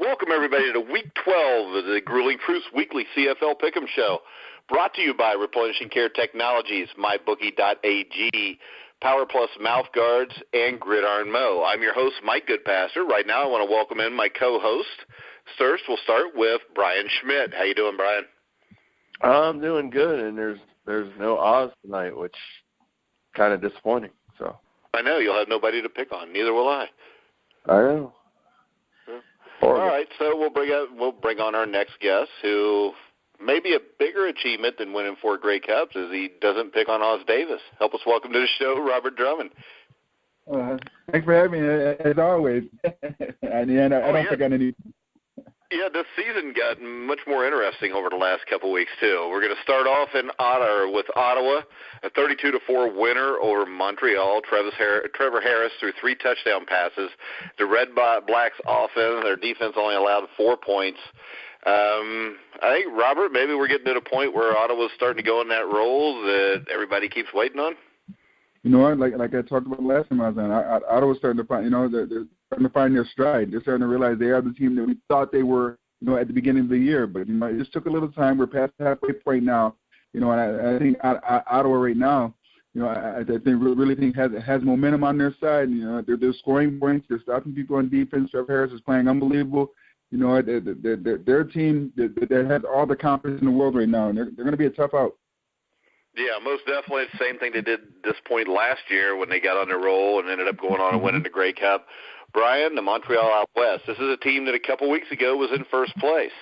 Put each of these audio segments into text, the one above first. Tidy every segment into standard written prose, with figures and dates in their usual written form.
Welcome, everybody, to Week 12 of the Grueling Truths Weekly CFL Pick'em Show, brought to you by Replenishing Care Technologies, MyBookie.ag, Power Plus Mouth Guards, and Gridiron Mo. I'm your host, Mike Goodpaster. Right now, I want to welcome in my co-host. First, we'll start with Brian Schmidt. How you doing, Brian? I'm doing good, and there's no Oz tonight, which is kind of disappointing. So I know you'll have nobody to pick on. Neither will I. I know. All right, so we'll bring on our next guest, who may be a bigger achievement than winning 4 Grey Cups, as he doesn't pick on Oz Davis. Help us welcome to the show, Robert Drummond. Thanks for having me, as always. I don't think I need. Yeah, this season got much more interesting over the last couple of weeks, too. We're going to start off with Ottawa, a 32-4 winner over Montreal. Trevor Harris threw 3 touchdown passes. The Red Blacks offense, their defense only allowed 4 points. I think, Robert, maybe we're getting to the point where Ottawa's starting to go in that role that everybody keeps waiting on. You know what? Like I talked about last time I was on, Ottawa's starting to find, they're starting to find their stride. They're starting to realize they are the team that we thought they were, at the beginning of the year. But, it just took a little time. We're past the halfway point now. And I think Ottawa right now, I really think has momentum on their side. They're scoring points. They're stopping people on defense. Trevor Harris is playing unbelievable. They're a team that has all the confidence in the world right now, and they're going to be a tough out. Yeah, most definitely the same thing they did this point last year when they got on their roll and ended up going on and winning the Grey Cup. Brian, the Montreal out west, this is a team that a couple weeks ago was in first place.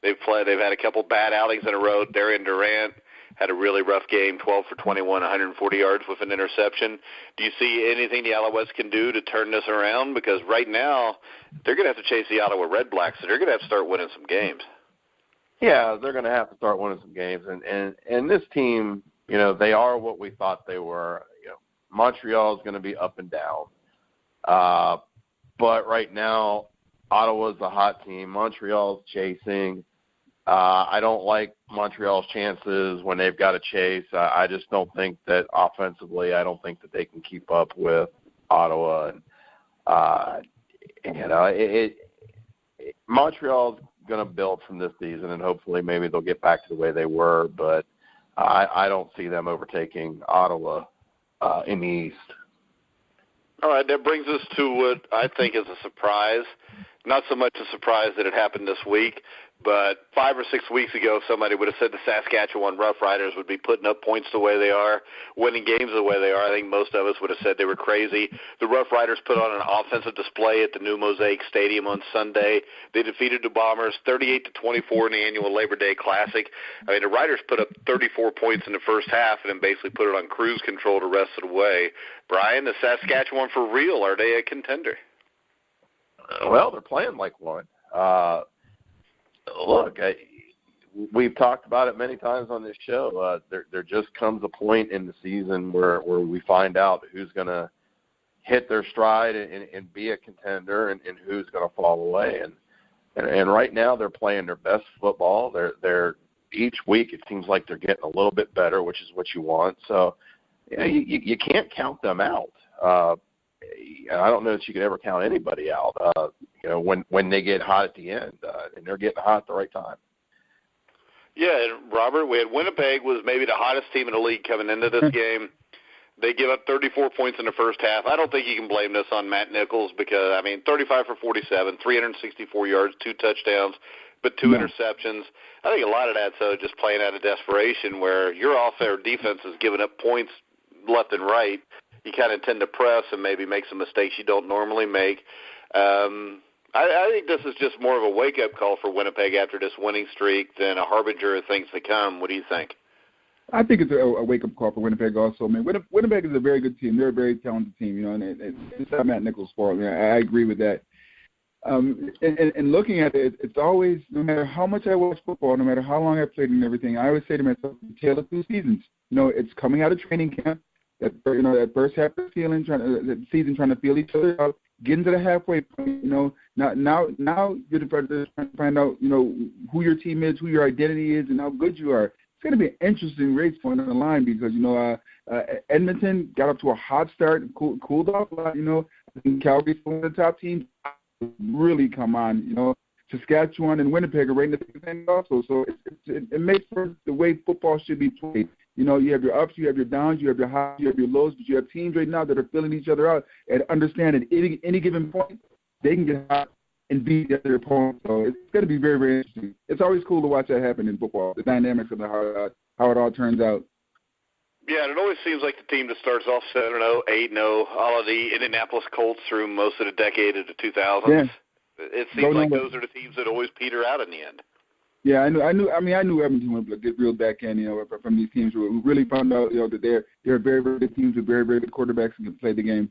They've had a couple bad outings in a row. Darian Durant had a really rough game, 12 for 21, 140 yards with an interception. Do you see anything the Alouettes can do to turn this around? Because right now they're going to have to chase the Ottawa Red Blacks, so they're going to have to start winning some games. Yeah, they're going to have to start winning some games. And this team, they are what we thought they were. Montreal is going to be up and down. But right now, Ottawa's a hot team. Montreal's chasing. I don't like Montreal's chances when they've got to chase. I just don't think that offensively, I don't think that they can keep up with Ottawa. And, Montreal's going to build from this season, and hopefully maybe they'll get back to the way they were. But I don't see them overtaking Ottawa in the East. All right, that brings us to what I think is a surprise. Not so much a surprise that it happened this week, but 5 or 6 weeks ago, somebody would have said the Saskatchewan Roughriders would be putting up points the way they are, winning games the way they are. I think most of us would have said they were crazy. The Roughriders put on an offensive display at the new Mosaic Stadium on Sunday. They defeated the Bombers 38-24 in the annual Labor Day Classic. I mean, the Riders put up 34 points in the first half and then basically put it on cruise control the rest of the way. Brian, the Saskatchewan for real, are they a contender? Well, they're playing like one. Look, we've talked about it many times on this show. There just comes a point in the season where we find out who's going to hit their stride and be a contender and who's going to fall away. And right now they're playing their best football. They're each week it seems like they're getting a little bit better, which is what you want. So you can't count them out. I don't know that you could ever count anybody out, when they get hot at the end, and they're getting hot at the right time. Yeah, and Robert, we had Winnipeg was maybe the hottest team in the league coming into this game. They give up 34 points in the first half. I don't think you can blame this on Matt Nichols because, 35 for 47, 364 yards, 2 touchdowns, but 2 interceptions. I think a lot of that's just playing out of desperation where your defense is giving up points left and right. You kind of tend to press and maybe make some mistakes you don't normally make. I think this is just more of a wake-up call for Winnipeg after this winning streak than a harbinger of things to come. What do you think? I think it's a wake-up call for Winnipeg also. Winnipeg is a very good team. They're a very talented team, and it's not Matt Nichols' fault. I agree with that. And looking at it, it's always, no matter how much I watch football, no matter how long I've played and everything, I always say to myself, the tale of 2 seasons. It's coming out of training camp. That first half of the season trying to feel each other out, getting to the halfway point. Now you're trying to find out who your team is, who your identity is, and how good you are. It's going to be an interesting race point on the line because Edmonton got up to a hot start, cooled off a lot. I think Calgary's one of the top teams. Really come on. Saskatchewan and Winnipeg are right in the same also. So it makes for the way football should be played. You know, you have your ups, you have your downs, you have your highs, you have your lows, but you have teams right now that are filling each other out and understand at any given point they can get hot and beat the other opponent. So it's going to be very, very interesting. It's always cool to watch that happen in football, the dynamics of how it all turns out. Yeah, and it always seems like the team that starts off 7-0, 8-0, all of the Indianapolis Colts through most of the decade of the 2000s. Yeah. It seems like those are the teams that always peter out in the end. Yeah, I knew Edmonton would get reeled back in, you know, from these teams who really found out, you know, that they're very, very good teams with very, very good quarterbacks who can play the game.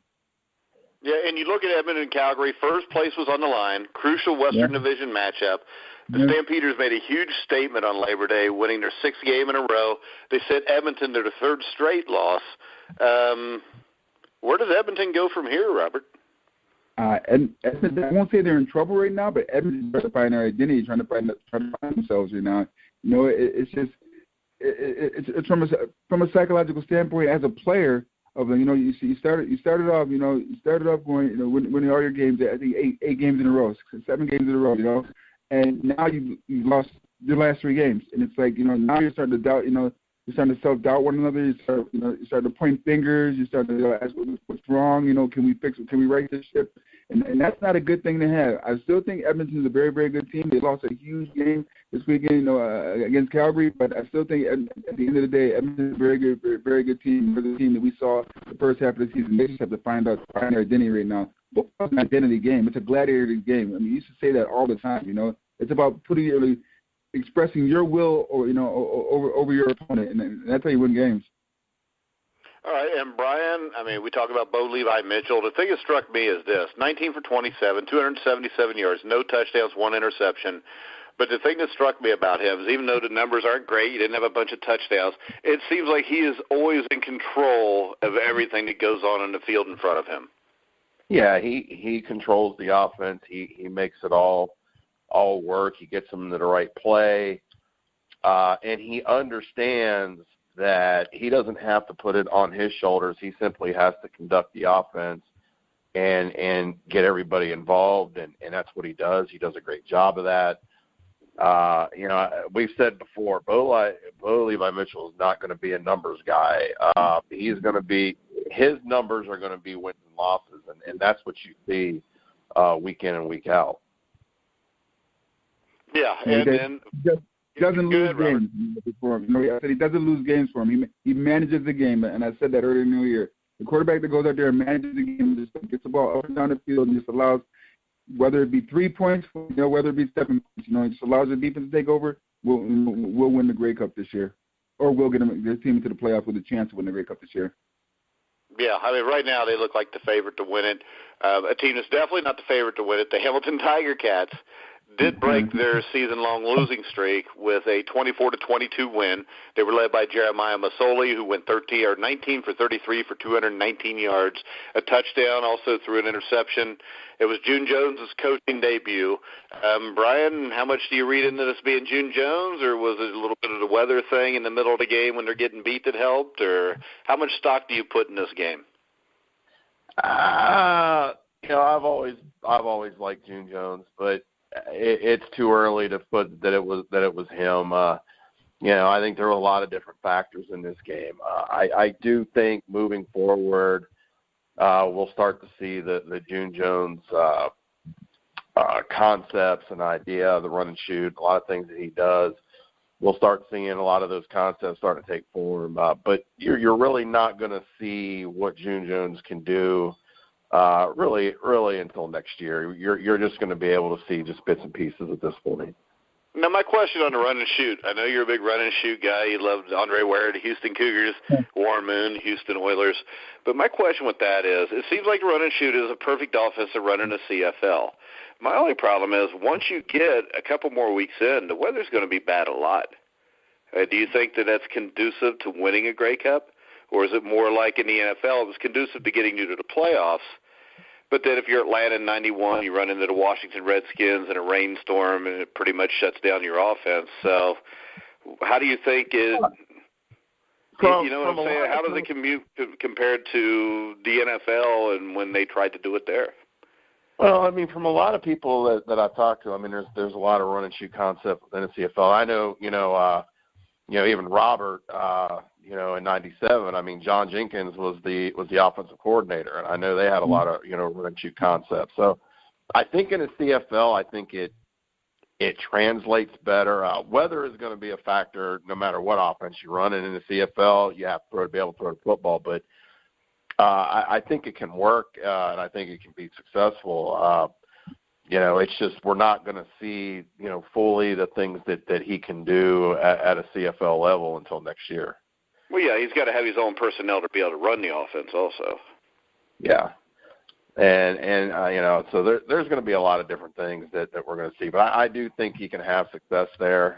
Yeah, and you look at Edmonton and Calgary, first place was on the line, crucial Western Division matchup. The Stampeders made a huge statement on Labor Day, winning their sixth game in a row. They sent Edmonton to their third straight loss. Where does Edmonton go from here, Robert? And Edmonton, I won't say they're in trouble right now, but Edmonton's trying to find their identity, trying to find themselves right now. You know, it's it's from a psychological standpoint as a player. Of you know, you started off going, you know, winning all your games. I think eight games in a row, 7 games in a row, you know, and now you've lost your last 3 games, and it's like, you know, now you're starting to doubt, you know, you're starting to self-doubt one another. You start to point fingers. You start to ask what's wrong. You know, can we fix it? Can we right this ship? And that's not a good thing to have. I still think Edmonton's a very, very good team. They lost a huge game this weekend, you know, against Calgary. But I still think at the end of the day, Edmonton's a very good, very, very good team. They're the team that we saw the first half of the season. They just have to find their identity right now. Football's an identity game. It's a gladiator game. I mean, you used to say that all the time. You know, it's about expressing your will, or you know, over your opponent, and that's how you win games. All right, and Brian, I mean, we talk about Bo Levi Mitchell. The thing that struck me is this: 19 for 27, 277 yards, no touchdowns, 1 interception. But the thing that struck me about him is, even though the numbers aren't great, he didn't have a bunch of touchdowns, it seems like he is always in control of everything that goes on in the field in front of him. Yeah, he controls the offense. He makes it all work. He gets them to the right play, and he understands that he doesn't have to put it on his shoulders. He simply has to conduct the offense and get everybody involved, and that's what he does. He does a great job of that. You know, we've said before, Bo Levi Mitchell is not going to be a numbers guy. He's going to be – his numbers are going to be wins and losses, and that's what you see week in and week out. Yeah, and doesn't lose games for him. You know, I said he doesn't lose games for him. He manages the game, and I said that earlier in the year. The quarterback that goes out there and manages the game, just gets the ball up and down the field, and just allows, whether it be 3 points, you know, whether it be 7 points, you know, it just allows the defense to take over. We'll win the Grey Cup this year, or we'll get their team into the playoffs with a chance to win the Grey Cup this year. Yeah, I mean, right now they look like the favorite to win it. A team that's definitely not the favorite to win it, the Hamilton Tiger Cats, did break their season-long losing streak with a 24-22 win. They were led by Jeremiah Masoli, who went 19 for 33 for 219 yards, a touchdown, also threw an interception. It was June Jones' coaching debut. Brian, how much do you read into this being June Jones, or was it a little bit of the weather thing in the middle of the game when they're getting beat that helped, or how much stock do you put in this game? You know, I've always liked June Jones, but it's too early to put that it was him. You know, I think there were a lot of different factors in this game. I do think moving forward, we'll start to see the June Jones concepts and idea, the run and shoot, a lot of things that he does. We'll start seeing a lot of those concepts starting to take form. But you're really not going to see what June Jones can do really until next year. You're just going to be able to see just bits and pieces at this point. Now, my question on the run and shoot, I know you're a big run and shoot guy. You loved Andre Ware, the Houston Cougars, Warren Moon, Houston Oilers. But my question with that is, it seems like run and shoot is a perfect offense to run in the CFL. My only problem is, once you get a couple more weeks in, the weather's going to be bad a lot. Do you think that that's conducive to winning a Grey Cup? Or is it more like in the NFL, it was conducive to getting you to the playoffs? But then if you're Atlanta in 91, you run into the Washington Redskins in a rainstorm, and it pretty much shuts down your offense. So how do you think you know what I'm saying? How does it compared to the NFL and when they tried to do it there? Well, I mean, from a lot of people that I've talked to, I mean, there's a lot of run and shoot concept within the CFL. I know, even Robert, in '97. I mean, John Jenkins was the offensive coordinator, and I know they had a lot of run and shoot concepts. So, I think in the CFL, I think it translates better. Weather is going to be a factor no matter what offense you run, and in the CFL, you have to be able to throw the football, but. I think it can work, and I think it can be successful. It's just we're not going to see, fully the things that he can do at a CFL level until next year. Well, yeah, he's got to have his own personnel to be able to run the offense also. Yeah. And so there's going to be a lot of different things that we're going to see. But I do think he can have success there.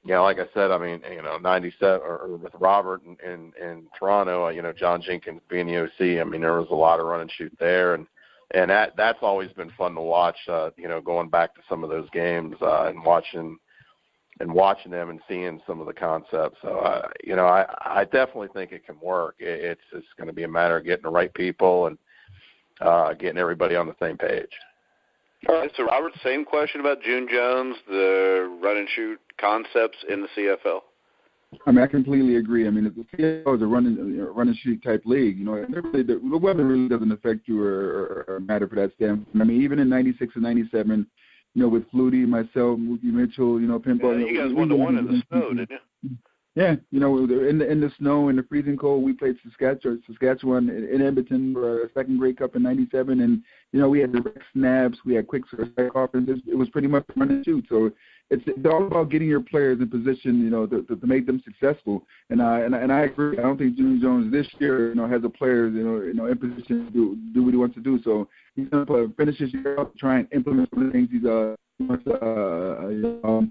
Like I said, I mean, 97 or with Robert in Toronto, John Jenkins being the OC, I mean, there was a lot of run and shoot there. And that's always been fun to watch, going back to some of those games and watching them and seeing some of the concepts. So, I definitely think it can work. It's going to be a matter of getting the right people and getting everybody on the same page. All right, so Robert, same question about June Jones, the run and shoot concepts in the CFL. I mean, I completely agree. I mean, if the CFL is a run and shoot type league, the weather really doesn't affect you or matter for that standpoint. I mean, even in '96 and '97, with Flutie, myself, Mookie Mitchell, Pinball. Yeah, you guys won the one in the snow, didn't you? Yeah, in the snow, in the freezing cold, we played Saskatchewan in Edmonton for a second Grey Cup in '97, and we had direct snaps, we had quick strike offenses. It was pretty much run and shoot. So it's all about getting your players in position, to make them successful. And I agree. I don't think June Jones this year, has the players, in position to do what he wants to do. So he's going to finish his year up, try and implement some of the things he wants to.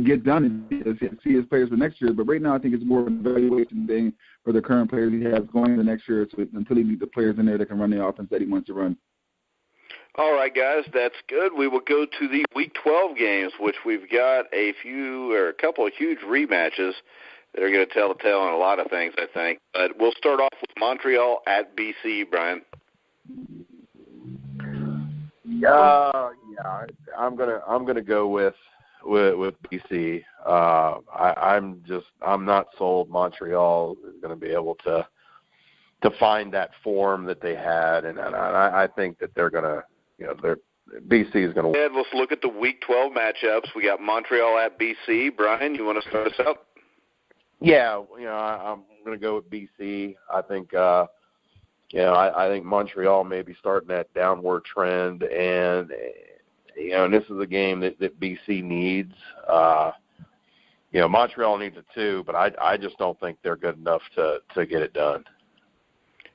Get done and see his players for next year. But right now I think it's more of an evaluation thing for the current players he has going into next year until he needs the players in there that can run the offense that he wants to run. All right, guys, that's good. We will go to the Week 12 games, which we've got a couple of huge rematches that are going to tell the tale on a lot of things, I think. But we'll start off with Montreal at BC, Brian. I'm gonna go with BC. I'm not sold Montreal is going to be able to find that form that they had, and I think that they're going to, BC is going to win. Let's look at the Week 12 matchups. We got Montreal at BC. Brian, you want to start us out? Yeah, I'm going to go with BC. I think, I think Montreal may be starting that downward trend, and this is a game that BC needs. Montreal needs it too, but I just don't think they're good enough to get it done.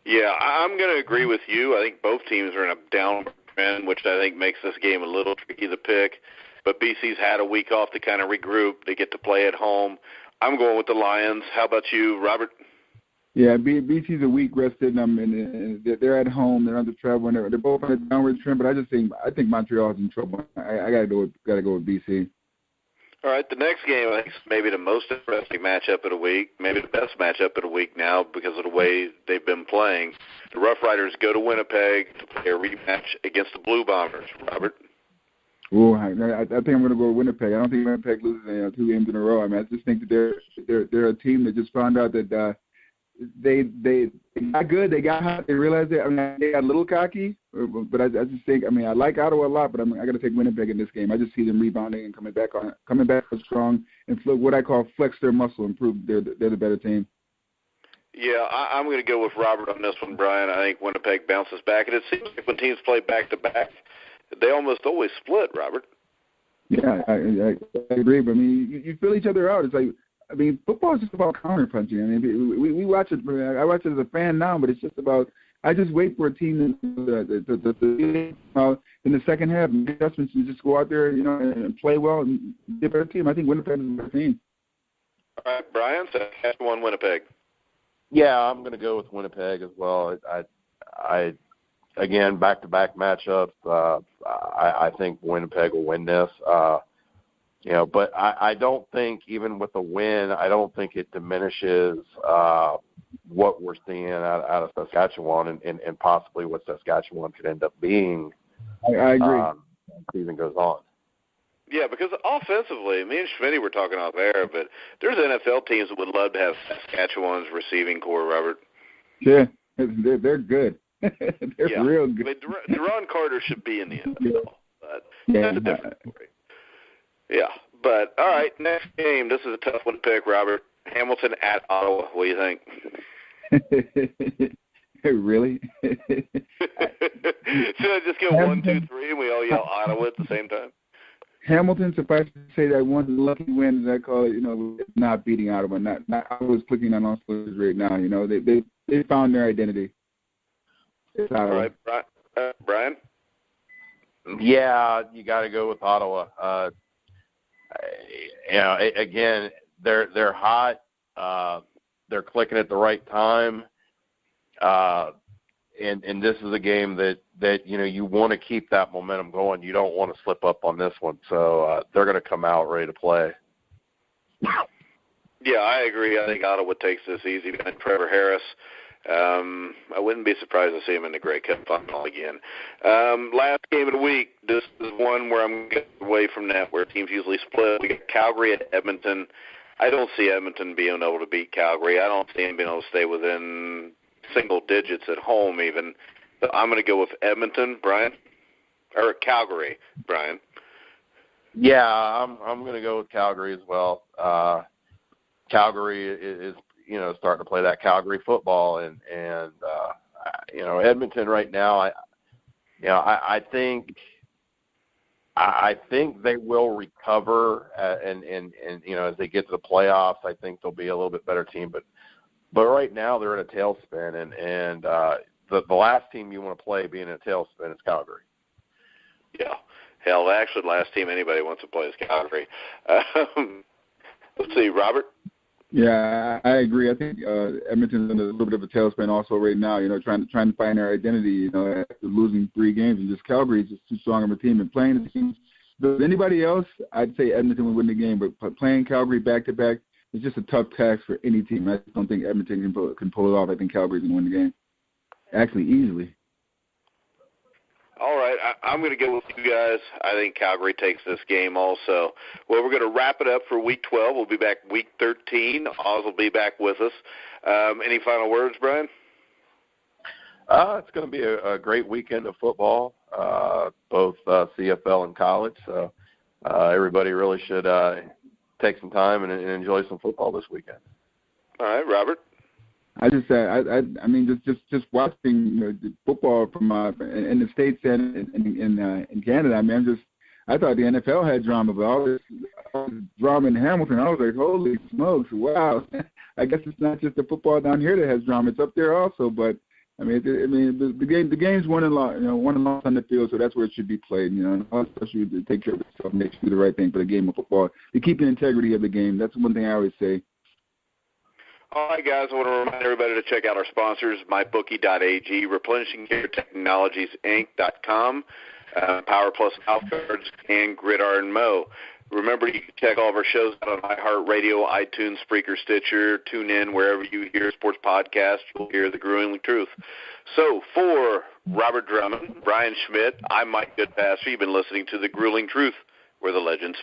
Yeah, I'm going to agree with you. I think both teams are in a downward trend, which I think makes this game a little tricky to pick. But BC's had a week off to kind of regroup. They get to play at home. I'm going with the Lions. How about you, Robert? Yeah, BC's a week rested, and they're at home. They're under travel, and they're both on a downward trend. But I think Montreal's in trouble. I gotta go with BC. All right, the next game I think is maybe the most interesting matchup of the week, maybe the best matchup of the week now because of the way they've been playing. The Rough Riders go to Winnipeg to play a rematch against the Blue Bombers. Robert? Oh, I think I'm going to go with Winnipeg. I don't think Winnipeg loses 2 games in a row. I mean, I just think that they're a team that just found out that they got good, they got hot, they realized that. I mean, they got a little cocky, but I just think, I mean, I like Ottawa a lot, but I got to take Winnipeg in this game. I just see them rebounding and coming back strong and what I call flex their muscle and prove they're the better team. Yeah, I'm going to go with Robert on this one, Brian. I think Winnipeg bounces back, and it seems like when teams play back-to-back, they almost always split, Robert. Yeah, I agree, but I mean, you feel each other out. It's like, I mean, football is just about counter-punching. I mean, we watch it. I watch it as a fan now, but it's just about – I just wait for a team in the second half, make adjustments, and just go out there, and play well and be a better team. I think Winnipeg is a better team. All right, Brian, so Saskatchewan, Winnipeg. Yeah, I'm going to go with Winnipeg as well. I again, back-to-back matchups. I think Winnipeg will win this. But I don't think, even with a win, I don't think it diminishes what we're seeing out of Saskatchewan and possibly what Saskatchewan could end up being I agree. Season goes on. Yeah, because offensively, me and Schmitty were talking off air, but there's NFL teams that would love to have Saskatchewan's receiving core, Robert. Yeah, they're good. They're real good. I mean, Duron Carter should be in the NFL, but that's a different story. Yeah, but all right, next game. This is a tough one to pick, Robert. Hamilton at Ottawa. What do you think? Really? Should I just go 1, 2, 3, and we all yell Ottawa at the same time? Hamilton, suffice to say that one lucky win, as I call it, not beating Ottawa. Not I was clicking on all slippers right now. They found their identity. It's Ottawa. All right, Brian? Yeah, you got to go with Ottawa. Again, they're hot. They're clicking at the right time. And this is a game that you want to keep that momentum going. You don't want to slip up on this one. So they're going to come out ready to play. Yeah, I agree. I think Ottawa takes this easy behind Trevor Harris. I wouldn't be surprised to see him in the Grey Cup final again. Last game of the week, this is one where I'm getting away from that, where teams usually split. We got Calgary at Edmonton. I don't see Edmonton being able to beat Calgary. I don't see them being able to stay within single digits at home even. So I'm going to go with Edmonton, Brian, or Calgary, Brian. Yeah, I'm going to go with Calgary as well. Calgary is starting to play that Calgary football, and Edmonton right now. I think they will recover, and as they get to the playoffs, I think they'll be a little bit better team. But right now they're in a tailspin, and the last team you want to play being in a tailspin is Calgary. Yeah. Hell, actually, the last team anybody wants to play is Calgary. Let's see, Robert? Yeah, I agree. I think Edmonton's in a little bit of a tailspin also right now, trying to find their identity, after losing 3 games. And just Calgary is just too strong of a team. And playing the teams, with anybody else, I'd say Edmonton would win the game. But playing Calgary back-to-back is just a tough task for any team. I just don't think Edmonton can pull it off. I think Calgary's going to win the game. Actually, easily. All right, I'm going to go with you guys. I think Calgary takes this game also. Well, we're going to wrap it up for Week 12. We'll be back Week 13. Oz will be back with us. Any final words, Brian? It's going to be a great weekend of football, both CFL and college. So everybody really should take some time and enjoy some football this weekend. All right, Robert? I just I mean just watching the football from in the States and in Canada. I mean I thought the NFL had drama, but all this drama in Hamilton, I was like, holy smokes, wow! I guess it's not just the football down here that has drama; it's up there also. But I mean the game's won and lost, won and lost on the field, so that's where it should be played. Especially to take care of yourself, make sure you do the right thing for the game of football, to keep the integrity of the game. That's one thing I always say. All right, guys, I want to remind everybody to check out our sponsors, mybookie.ag, replenishinggeartechnologiesinc.com, Power Plus Outcards, and Gridiron Mo. Remember, you can check all of our shows out on iHeartRadio, iTunes, Spreaker, Stitcher, TuneIn, wherever you hear sports podcasts, you'll hear the grueling truth. So, for Robert Drummond, Brian Schmidt, I'm Mike Goodpaster. You've been listening to The Grueling Truth, where the legends